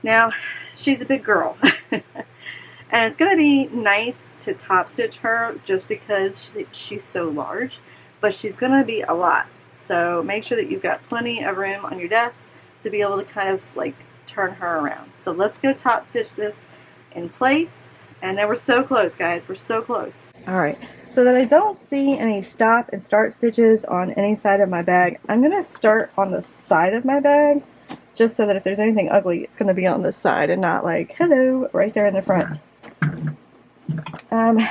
Now, she's a big girl. And it's going to be nice to top stitch her just because she's so large. But she's going to be a lot. So make sure that you've got plenty of room on your desk to be able to kind of like turn her around. So let's go top stitch this in place. And then we're so close, guys. We're so close. Alright, so that I don't see any stop and start stitches on any side of my bag, I'm going to start on the side of my bag, just so that if there's anything ugly, it's going to be on the side and not like, hello, right there in the front.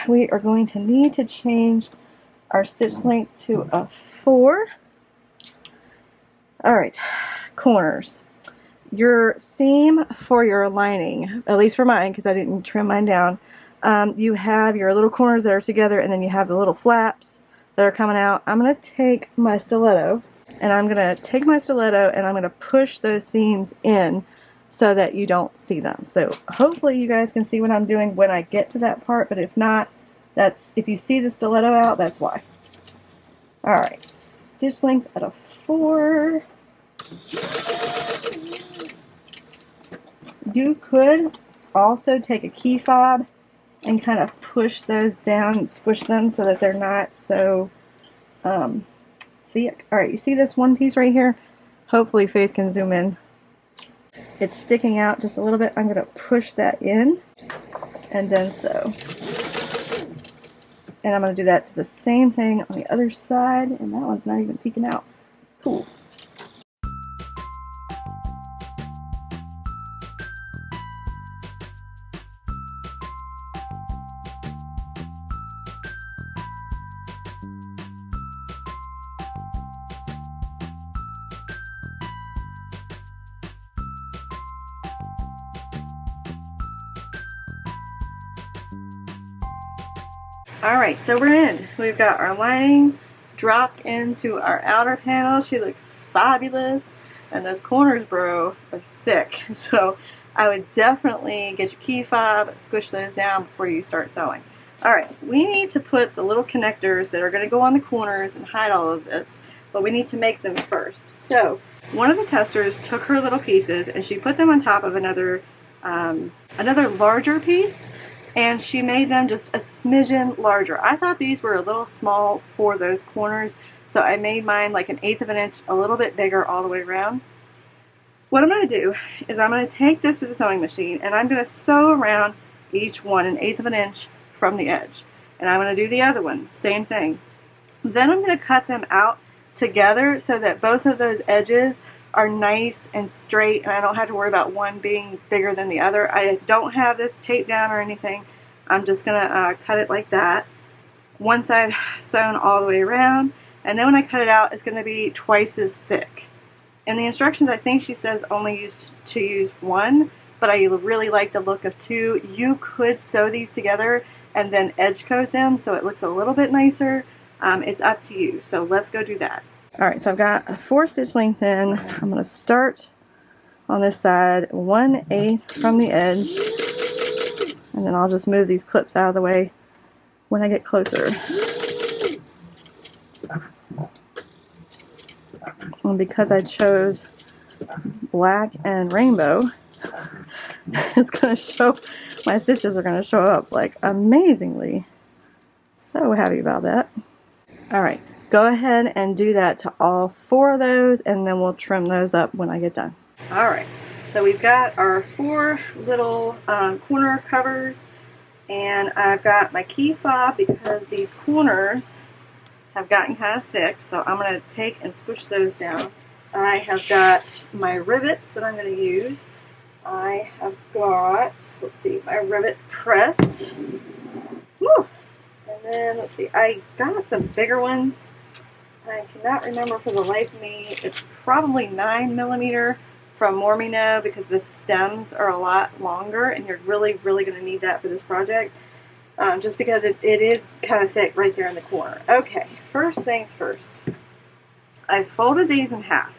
We are going to need to change our stitch length to a 4. Alright, corners. Your seam for your lining, at least for mine, because I didn't trim mine down, you have your little corners that are together, and then you have the little flaps that are coming out. I'm going to take my stiletto, and I'm going to push those seams in so that you don't see them. So hopefully you guys can see what I'm doing when I get to that part, but if not, if you see the stiletto out, that's why. Alright, stitch length at a 4. You could also take a key fob and kind of push those down and squish them so that they're not so thick. Alright, you see this one piece right here? Hopefully Faith can zoom in. It's sticking out just a little bit. I'm going to push that in, and then so. And I'm going to do that to the same thing on the other side, and that one's not even peeking out. Cool. Alright, so we're in. We've got our lining dropped into our outer panel. She looks fabulous. And those corners, bro, are thick. So I would definitely get your key fob, squish those down before you start sewing. Alright, we need to put the little connectors that are going to go on the corners and hide all of this, but we need to make them first. So one of the testers took her little pieces and she put them on top of another larger piece, and she made them just a smidgen larger. I thought these were a little small for those corners, so I made mine like 1/8 of an inch, a little bit bigger all the way around. What I'm going to do is I'm going to take this to the sewing machine, and I'm going to sew around each one 1/8 of an inch from the edge. And I'm going to do the other one, same thing. Then I'm going to cut them out together so that both of those edges are nice and straight, and I don't have to worry about one being bigger than the other. I don't have this taped down or anything. I'm just going to cut it like that. One side sewn all the way around, and then when I cut it out, it's going to be twice as thick. In the instructions, I think she says only use 1, but I really like the look of 2. You could sew these together and then edge coat them so it looks a little bit nicer. It's up to you, so let's go do that. Alright, so I've got a 4 stitch length in. I'm going to start on this side 1/8 from the edge, and then I'll just move these clips out of the way when I get closer. And because I chose black and rainbow, it's going to show, my stitches are going to show up like amazingly. So happy about that. Alright, go ahead and do that to all 4 of those, and then we'll trim those up when I get done. Alright, so we've got our 4 little corner covers, and I've got my key fob because these corners have gotten kind of thick, so I'm going to take and squish those down. I have got my rivets that I'm going to use. I have got, let's see, my rivet press. Woo! And then, let's see, I got some bigger ones. I cannot remember for the life of me. It's probably 9mm from Mormino because the stems are a lot longer, and you're really going to need that for this project. Just because it is kind of thick right there in the corner. Okay, first things first. I folded these in half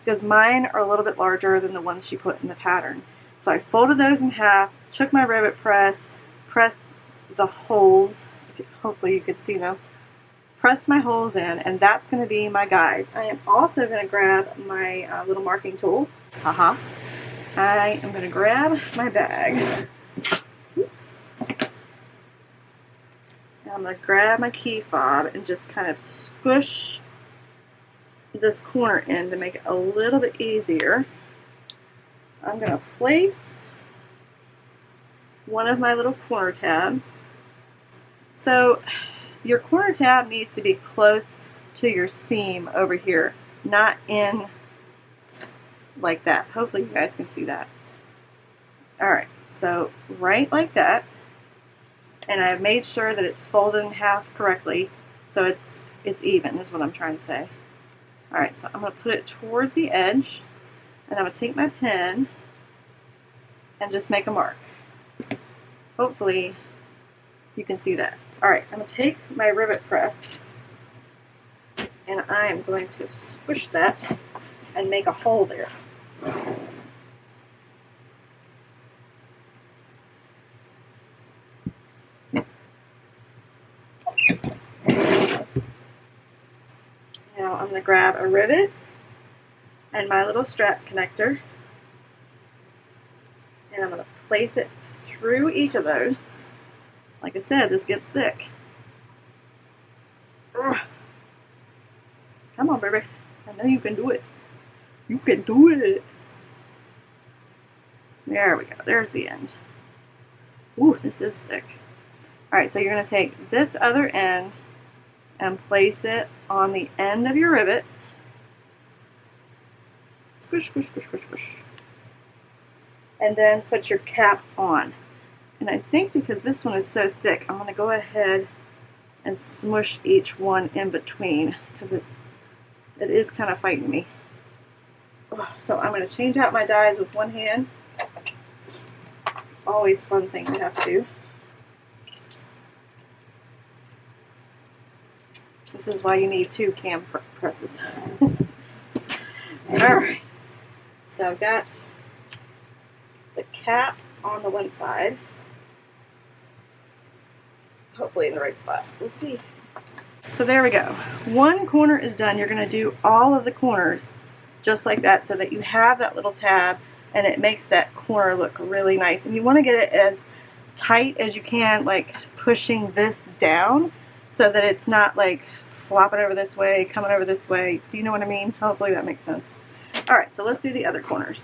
because mine are a little bit larger than the ones she put in the pattern. So I folded those in half, took my rivet press, pressed the holes, hopefully you can see them, pressed my holes in, and that's going to be my guide. I am also going to grab my little marking tool. I am going to grab my bag. Oops. And I'm going to grab my key fob and just kind of squish this corner in to make it a little bit easier. I'm going to place one of my little corner tabs. So your corner tab needs to be close to your seam over here, not in like that. Hopefully you guys can see that. Alright, so right like that. And I've made sure that it's folded in half correctly, so it's even, is what I'm trying to say. Alright, so I'm going to put it towards the edge, and I'm going to take my pen and just make a mark. Hopefully you can see that. Alright, I'm going to take my rivet press, and I am going to squish that and make a hole there. Now I'm going to grab a rivet and my little strap connector, and I'm going to place it through each of those. Like I said, this gets thick. Ugh. Come on, baby. I know you can do it. You can do it. There we go. There's the end. Ooh, this is thick. Alright, so you're going to take this other end and place it on the end of your rivet. Squish, squish, squish, squish, squish. And then put your cap on. And I think because this one is so thick, I'm going to go ahead and smush each one in between because it is kind of fighting me. So I'm going to change out my dies with one hand. Always fun thing to have to do. This is why you need 2 cam presses. Alright, so I've got the cap on the one side. Hopefully in the right spot. We'll see. So there we go. One corner is done. You're going to do all of the corners just like that so that you have that little tab and it makes that corner look really nice. And you want to get it as tight as you can, like pushing this down so that it's not like flopping over this way, coming over this way. Do you know what I mean? Hopefully that makes sense. Alright, so let's do the other corners.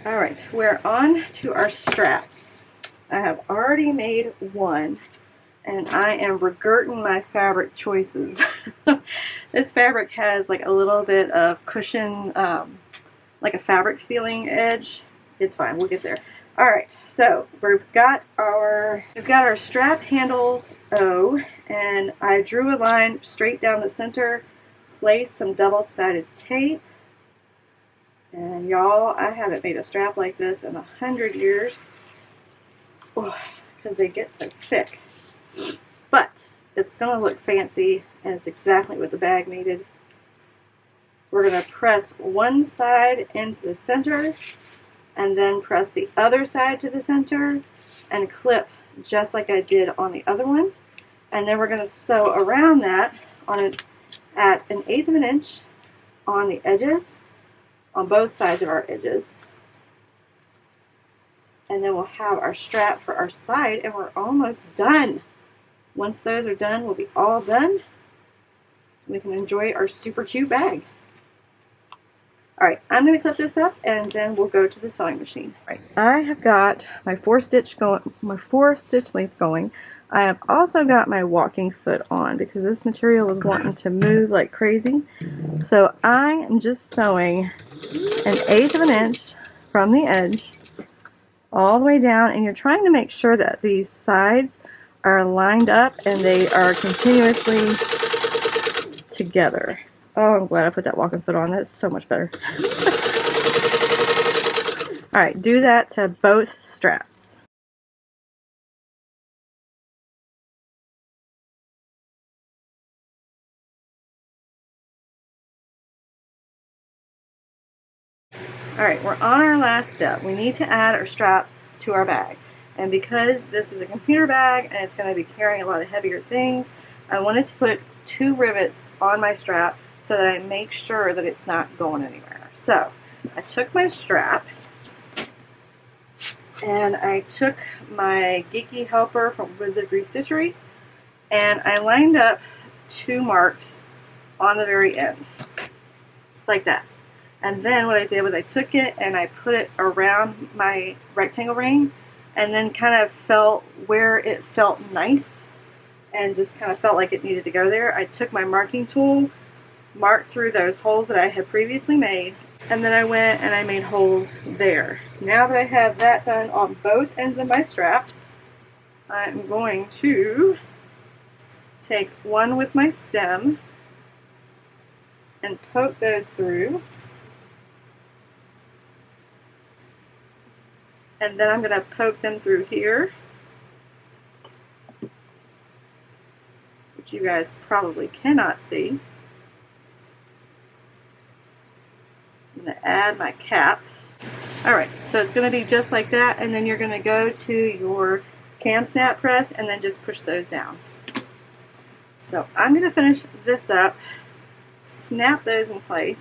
Alright, we're on to our straps. I have already made one, and I am regretting my fabric choices. This fabric has like a little bit of cushion, like a fabric feeling edge. It's fine, we'll get there. Alright, so we've got our strap handles O, and I drew a line straight down the center, placed some double-sided tape. And y'all, I haven't made a strap like this in 100 years because they get so thick. But it's going to look fancy, and it's exactly what the bag needed. We're going to press one side into the center and then press the other side to the center and clip just like I did on the other one. And then we're going to sew around that at 1/8 of an inch on the edges, on both sides of our edges. And then we'll have our strap for our side, and we're almost done. Once those are done, we'll be all done. We can enjoy our super cute bag. Alright, I'm going to clip this up and then we'll go to the sewing machine. Alright, I have got my 4-stitch length going. I have also got my walking foot on because this material is wanting to move like crazy. So I am just sewing 1/8 of an inch from the edge all the way down, and you're trying to make sure that these sides are lined up and they are continuously together. Oh, I'm glad I put that walking foot on. That's so much better. Alright, do that to both straps. Alright, we're on our last step. We need to add our straps to our bag. And because this is a computer bag and it's going to be carrying a lot of heavier things, I wanted to put 2 rivets on my strap so that I make sure that it's not going anywhere. So I took my strap and I took my Geeky Helper from Wizardry Stitchery and I lined up 2 marks on the very end, like that. And then what I did was I took it and I put it around my rectangle ring and then kind of felt where it felt nice and just kind of felt like it needed to go there. I took my marking tool, marked through those holes that I had previously made, and then I went and I made holes there. Now that I have that done on both ends of my strap, I'm going to take one with my stem and poke those through. And then I'm going to poke them through here, which you guys probably cannot see. I'm going to add my cap. Alright, so it's going to be just like that, and then you're going to go to your cam snap press and then just push those down. So I'm going to finish this up, snap those in place,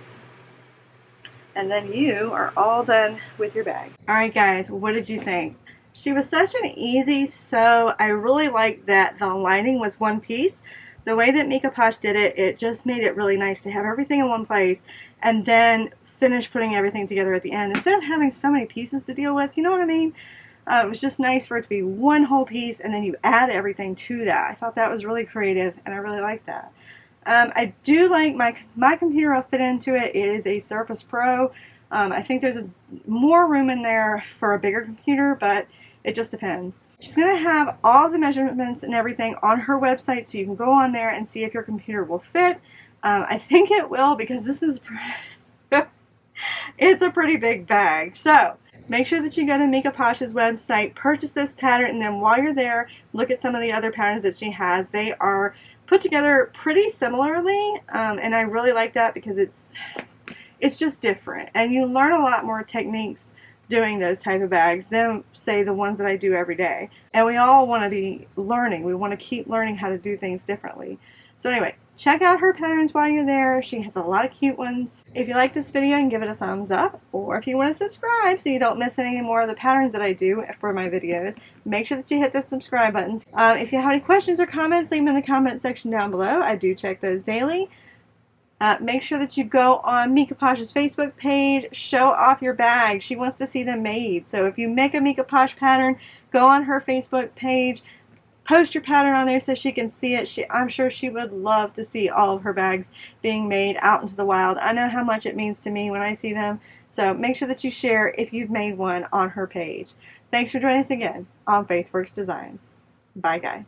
and then you are all done with your bag. Alright guys, what did you think? She was such an easy sew. I really liked that the lining was one piece. The way that Mekaposh did it, it just made it really nice to have everything in one place and then finish putting everything together at the end instead of having so many pieces to deal with. You know what I mean? It was just nice for it to be one whole piece and then you add everything to that. I thought that was really creative and I really liked that. I do like my computer will fit into it. It is a Surface Pro. I think there's more room in there for a bigger computer, but it just depends. She's going to have all the measurements and everything on her website, so you can go on there and see if your computer will fit. I think it will because this is it's a pretty big bag. So make sure that you go to Mekaposh's website, purchase this pattern, and then while you're there, look at some of the other patterns that she has. They are put together pretty similarly, and I really like that because it's just different, and you learn a lot more techniques doing those type of bags than, say, the ones that I do every day. And we all want to be learning. We want to keep learning how to do things differently. So anyway, check out her patterns while you're there. She has a lot of cute ones. If you like this video, you can give it a thumbs up, or if you want to subscribe so you don't miss any more of the patterns that I do for my videos, make sure that you hit the subscribe button. If you have any questions or comments, leave them in the comment section down below. I do check those daily. Make sure that you go on Mekaposh's Facebook page, show off your bags. She wants to see them made. So if you make a Mekaposh pattern, go on her Facebook page, post your pattern on there so she can see it. I'm sure she would love to see all of her bags being made out into the wild. I know how much it means to me when I see them. So make sure that you share if you've made one on her page. Thanks for joining us again on FaithWorks Designs. Bye guys.